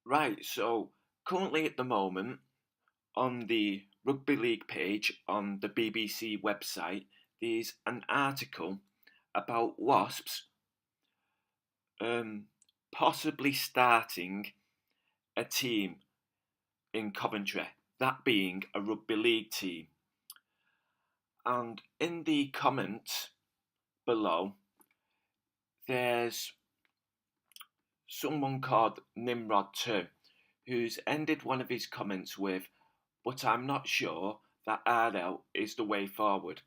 Right, so currently at the moment on the Rugby League page on the BBC website, there's an article about Wasps um, possibly starting a team in Coventry, that being a Rugby League team. And in the comments below, there's someone called Nimrod2 who's ended one of his comments with, "But I'm not sure that RL is the way forward.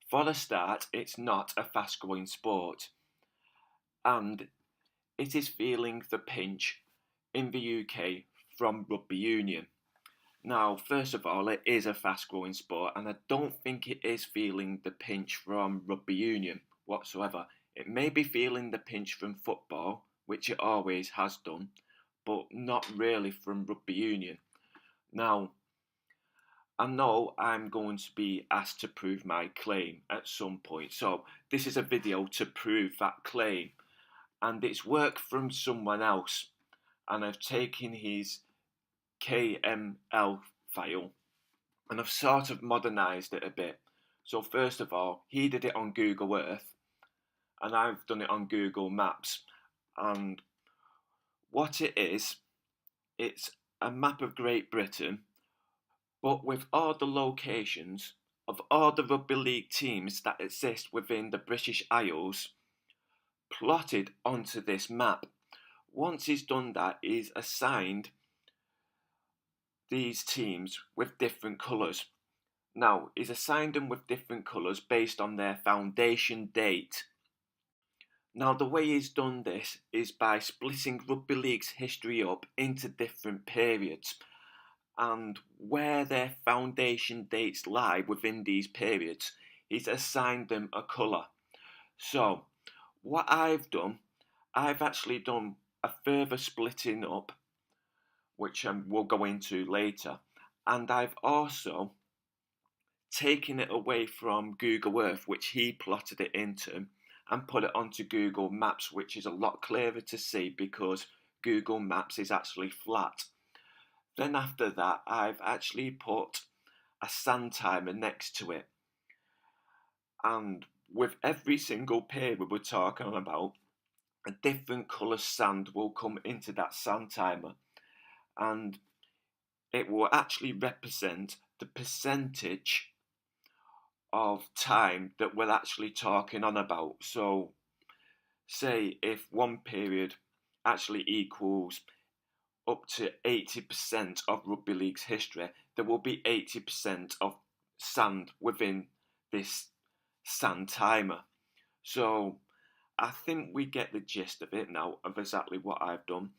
For a start, it's not a fast growing sport, and it is feeling the pinch in the UK from rugby union." Now, first of all, it is a fast growing sport, and I don't think it is feeling the pinch from rugby union whatsoever. It may be feeling the pinch from football, which it always has done, but not really from rugby union. Now, I know I'm going to be asked to prove my claim at some point, so this is a video to prove that claim, and it's work from someone else, and I've taken his KML file and I've sort of modernised it a bit. So first of all, he did it on Google Earth, and I've done it on Google Maps, and what it is, it's a map of Great Britain, but with all the locations of all the rugby league teams that exist within the British Isles plotted onto this map. Once he's done that, he's assigned these teams with different colours. Now, he's assigned them with different colours based on their foundation date. Now, the way he's done this is by splitting Rugby League's history up into different periods, and where their foundation dates lie within these periods, he's assigned them a colour. So, what I've done, I've actually done a further splitting up, which we'll go into later, and I've also taken it away from Google Earth, which he plotted it into, and put it onto Google Maps, which is a lot clearer to see because Google Maps is actually flat. Then after that, I've actually put a sand timer next to it. And with every single period we're talking about, a different colour sand will come into that sand timer. And it will actually represent the percentage of time that we're actually talking on about. So, say if one period actually equals up to 80% of rugby league's history, there will be 80% of sand within this sand timer. So, I think we get the gist of it now of exactly what I've done.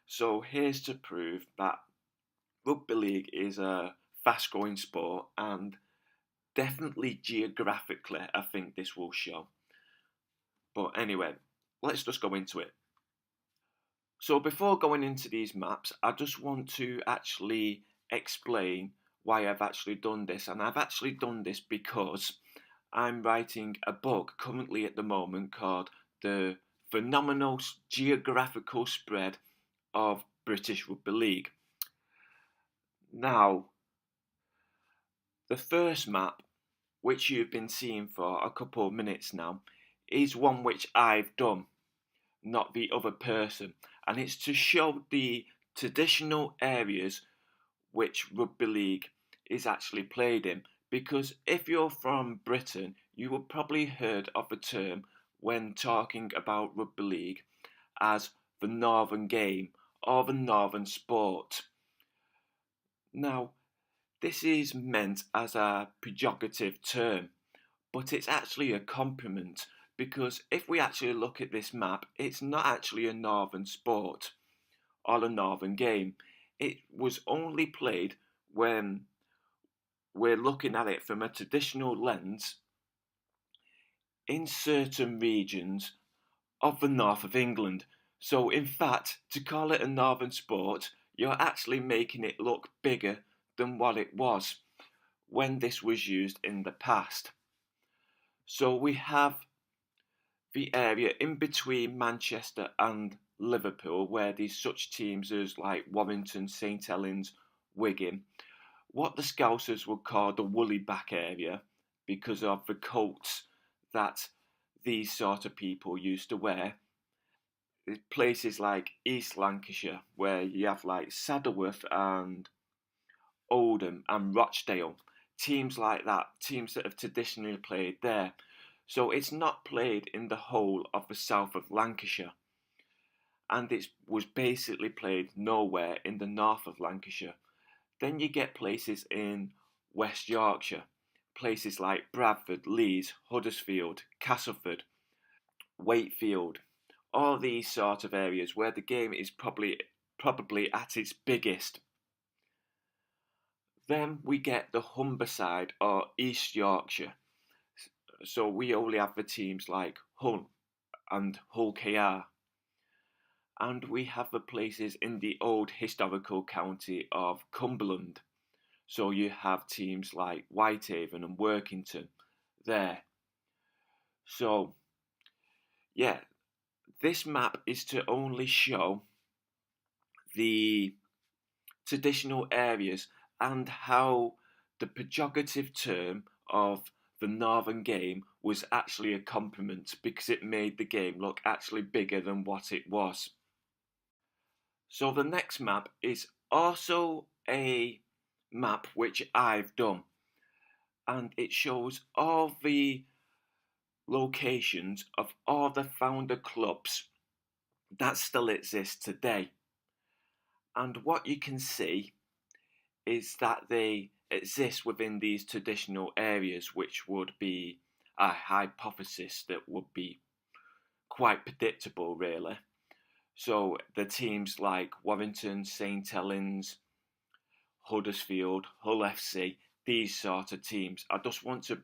So, here's to prove that rugby league is a fast growing sport, and definitely geographically, I think this will show. But anyway, let's just go into it. So before going into these maps, I just want to actually explain why I've actually done this. And I've actually done this because I'm writing a book currently at the moment called The Phenomenal Geographical Spread of British Rugby League. Now, the first map, which you've been seeing for a couple of minutes now, is one which I've done, not the other person, and it's to show the traditional areas which rugby league is actually played in. Because if you're from Britain, you will probably heard of the term when talking about rugby league as the northern game or the northern sport. Now, this is meant as a pejorative term, but it's actually a compliment because if we actually look at this map, it's not actually a northern sport or a northern game. It was only played when we're looking at it from a traditional lens in certain regions of the north of England. So, in fact, to call it a northern sport, you're actually making it look bigger than what it was when this was used in the past. So, we have the area in between Manchester and Liverpool, where there's such teams as like Warrington, St Helens, Wigan, what the Scousers would call the woolly back area because of the coats that these sort of people used to wear. Places like East Lancashire, where you have like Saddleworth and Oldham and Rochdale, teams like that, teams that have traditionally played there. So it's not played in the whole of the south of Lancashire, and it was basically played nowhere in the north of Lancashire. Then you get places in West Yorkshire, places like Bradford, Leeds, Huddersfield, Castleford, Wakefield, all these sort of areas where the game is probably at its biggest. Then we get the Humberside or East Yorkshire. So we only have the teams like Hull and Hull KR. And we have the places in the old historical county of Cumberland. So you have teams like Whitehaven and Workington there. So, yeah, this map is to only show the traditional areas and how the pejorative term of the northern game was actually a compliment because it made the game look actually bigger than what it was. So the next map is also a map which I've done, and it shows all the locations of all the founder clubs that still exist today. And what you can see is that they exist within these traditional areas, which would be a hypothesis that would be quite predictable, really. So the teams like Warrington, St Helens, Huddersfield, Hull FC, these sort of teams. I just want to.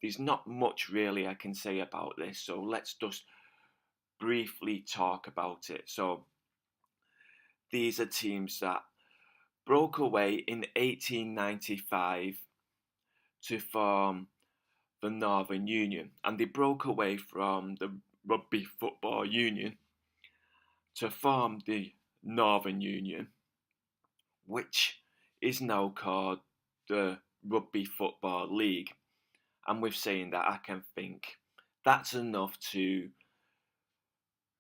There's not much really I can say about this, so let's just briefly talk about it. So these are teams that broke away in 1895 to form the Northern Union, and they broke away from the Rugby Football Union to form the Northern Union, which is now called the Rugby Football League. And with saying that, I can think that's enough to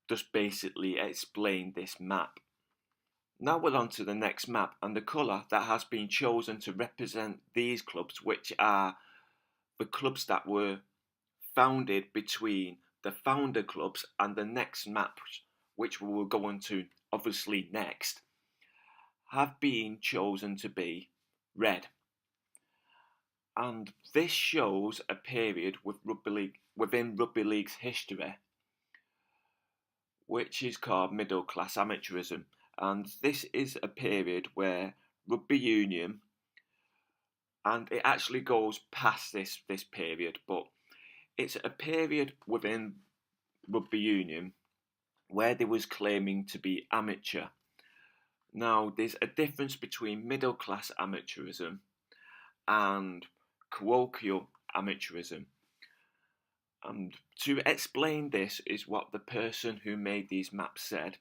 just basically explain this map. Now we're on to the next map, and the colour that has been chosen to represent these clubs, which are the clubs that were founded between the founder clubs and the next maps, which we will go on to obviously next, have been chosen to be red. And this shows a period within Rugby League's history, which is called middle class amateurism. And this is a period where rugby union, and it actually goes past this period, but it's a period within rugby union where they was claiming to be amateur. Now, there's a difference between middle class amateurism and colloquial amateurism. And to explain this is what the person who made these maps said,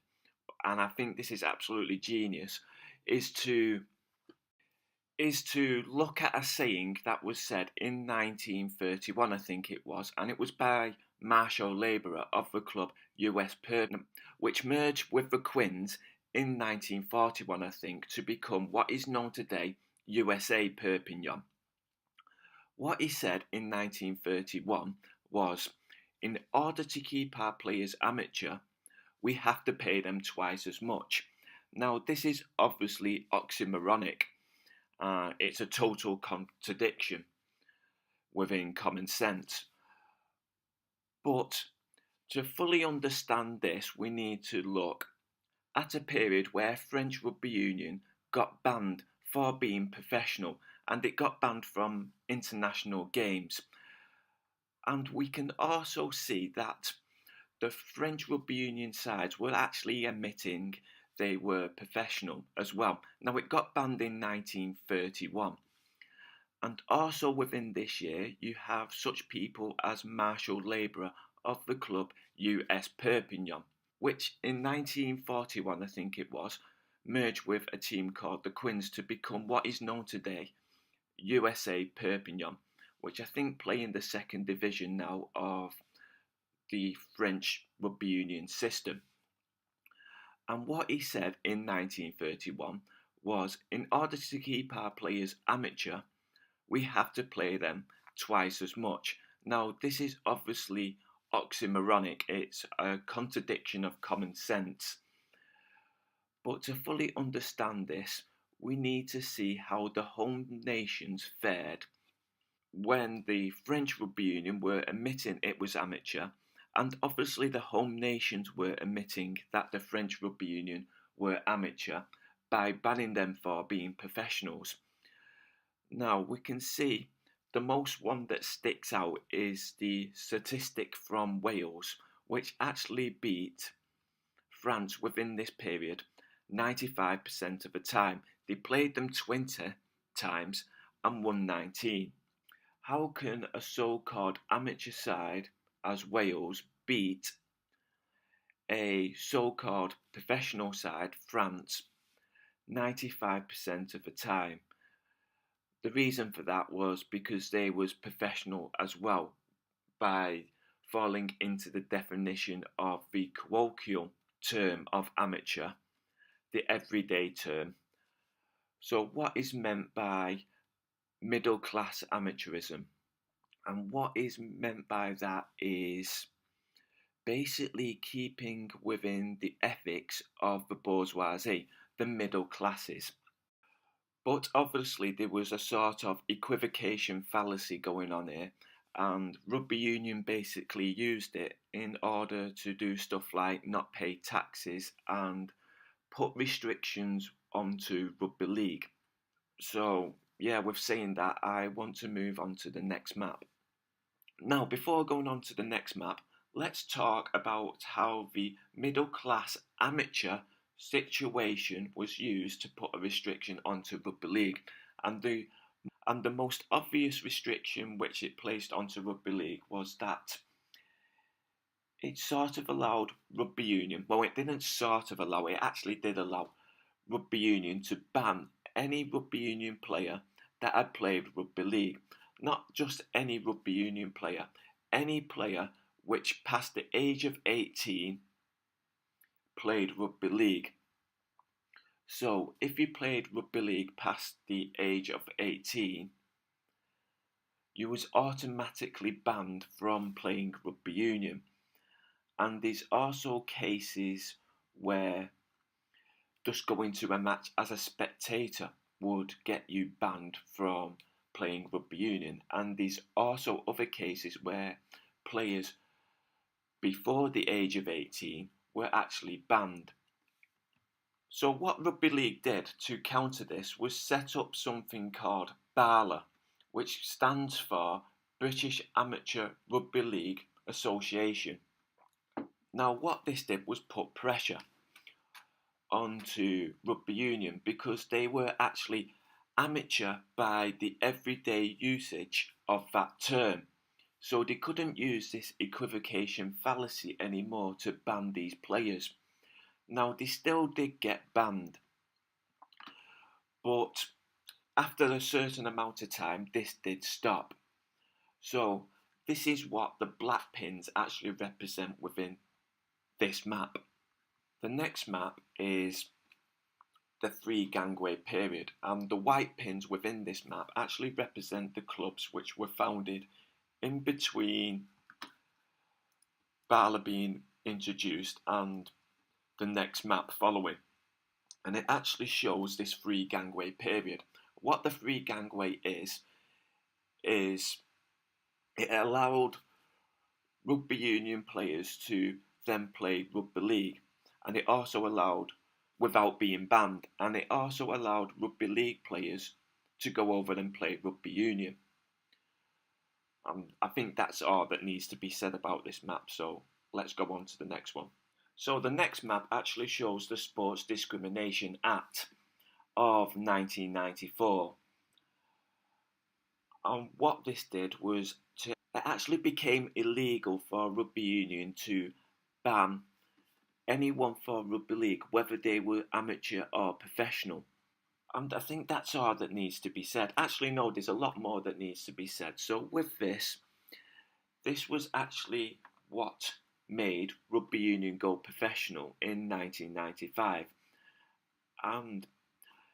and I think this is absolutely genius, is to look at a saying that was said in 1931, I think it was, and it was by Marshall Labourer of the club US Perpignan, which merged with the Quins in 1941, I think, to become what is known today USA Perpignan. What he said in 1931 was, in order to keep our players amateur, we have to pay them twice as much. Now, this is obviously oxymoronic. It's a total contradiction within common sense. But to fully understand this, we need to look at a period where French Rugby Union got banned for being professional, and it got banned from international games. And we can also see that the French Rugby Union sides were actually admitting they were professional as well. Now, it got banned in 1931. And also within this year, you have such people as Marshall Labourer of the club US Perpignan, which in 1941, I think it was, merged with a team called the Quins to become what is known today USA Perpignan, which I think play in the second division now of the French rugby union system. And what he said in 1931 was, in order to keep our players amateur, we have to play them twice as much. Now, this is obviously oxymoronic, it's a contradiction of common sense. But to fully understand this, we need to see how the home nations fared when the French Rugby Union were admitting it was amateur, and obviously the home nations were admitting that the French Rugby Union were amateur by banning them for being professionals. Now we can see the most one that sticks out is the statistic from Wales, which actually beat France within this period 95% of the time. They played them 20 times and won 19. How can a so-called amateur side as Wales beat a so-called professional side, France, 95% of the time? The reason for that was because they was professional as well by falling into the definition of the colloquial term of amateur, the everyday term. So what is meant by middle class amateurism? And what is meant by that is basically keeping within the ethics of the bourgeoisie, the middle classes. But obviously, there was a sort of equivocation fallacy going on here, and rugby union basically used it in order to do stuff like not pay taxes and put restrictions onto rugby league. So, yeah, with saying that, I want to move on to the next map. Now, before going on to the next map, let's talk about how the middle class amateur situation was used to put a restriction onto rugby league. And the most obvious restriction which it placed onto rugby league was that it sort of allowed rugby union, well, it didn't sort of allow, it actually did allow rugby union to ban any rugby union player that had played rugby league. Not just any rugby union player, any player which past the age of 18 played rugby league. So if you played rugby league past the age of 18, you was automatically banned from playing rugby union. And there's also cases where just going to a match as a spectator would get you banned from playing rugby union. And there's also other cases where players before the age of 18 were actually banned. So what rugby league did to counter this was set up something called BARLA, which stands for British Amateur Rugby League Association. Now what this did was put pressure onto rugby union because they were actually amateur by the everyday usage of that term. So they couldn't use this equivocation fallacy anymore to ban these players. Now they still did get banned, but after a certain amount of time this did stop. So this is what the black pins actually represent within this map. The next map is the three gangway period, and the white pins within this map actually represent the clubs which were founded in between BARLA being introduced and the next map following. And it actually shows this three gangway period. What the three gangway is it allowed rugby union players to then play rugby league, and it also allowed, without being banned, and it also allowed rugby league players to go over and play rugby union. I think that's all that needs to be said about this map, so let's go on to the next one. So the next map actually shows the Sports Discrimination Act of 1994. And what this did was to it actually became illegal for rugby union to ban anyone for rugby league, whether they were amateur or professional. And I think that's all that needs to be said. Actually, no, there's a lot more that needs to be said. So with this was actually what made rugby union go professional in 1995. And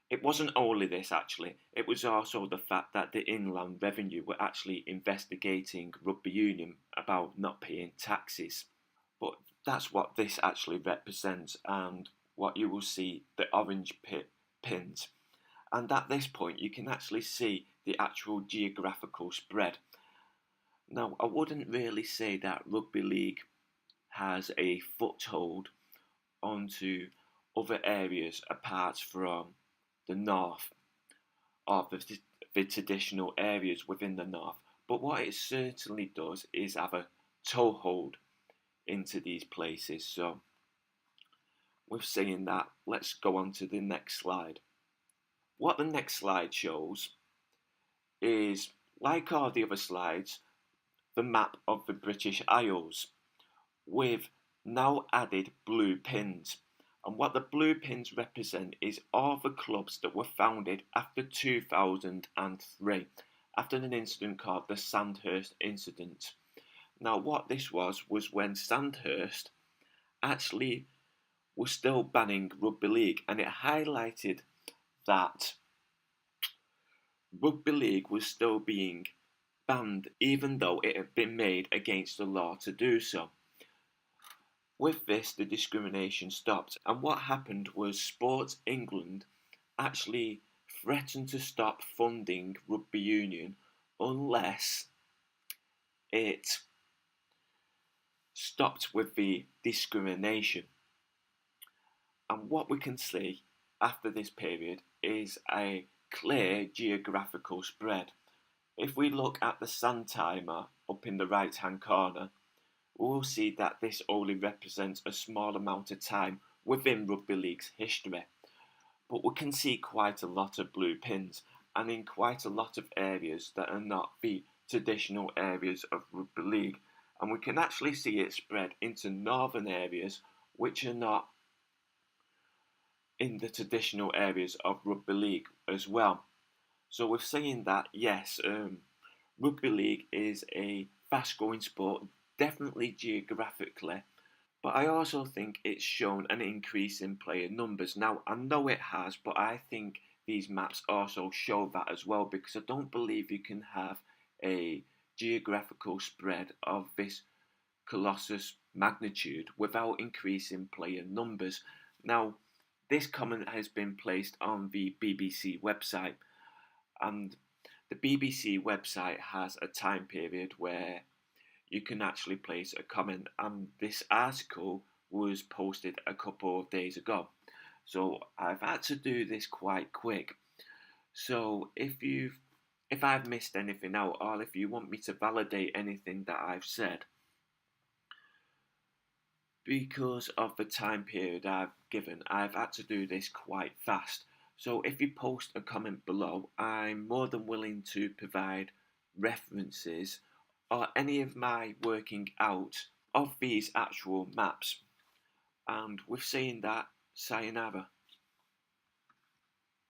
it wasn't only this, actually. It was also the fact that the Inland Revenue were actually investigating rugby union about not paying taxes. But that's what this actually represents, and what you will see the orange pins. And at this point, you can actually see the actual geographical spread. Now, I wouldn't really say that rugby league has a foothold onto other areas apart from the north, or the traditional areas within the north. But what it certainly does is have a toehold into these places. So, with saying that, let's go on to the next slide. What the next slide shows is, like all the other slides, the map of the British Isles with now added blue pins. And what the blue pins represent is all the clubs that were founded after 2003, after an incident called the Sandhurst incident. Now, what this was when Sandhurst actually was still banning rugby league, and it highlighted that rugby league was still being banned, even though it had been made against the law to do so. With this, the discrimination stopped, and what happened was Sports England actually threatened to stop funding rugby union unless it stopped with the discrimination. And what we can see after this period is a clear geographical spread. If we look at the sand timer up in the right hand corner, we will see that this only represents a small amount of time within rugby league's history. But we can see quite a lot of blue pins, and in quite a lot of areas that are not the traditional areas of rugby league. And we can actually see it spread into northern areas which are not in the traditional areas of rugby league as well. So we're saying that yes, rugby league is a fast-growing sport, definitely geographically, but I also think it's shown an increase in player numbers. Now, I know it has, but I think these maps also show that as well, because I don't believe you can have a geographical spread of this colossus magnitude without increasing player numbers. Now, this comment has been placed on the BBC website, and the BBC website has a time period where you can actually place a comment, and this article was posted a couple of days ago. So I've had to do this quite quick. So if I've missed anything out, or if you want me to validate anything that I've said, because of the time period I've given, I've had to do this quite fast. So if you post a comment below, I'm more than willing to provide references or any of my working out of these actual maps. And with saying that, sayonara.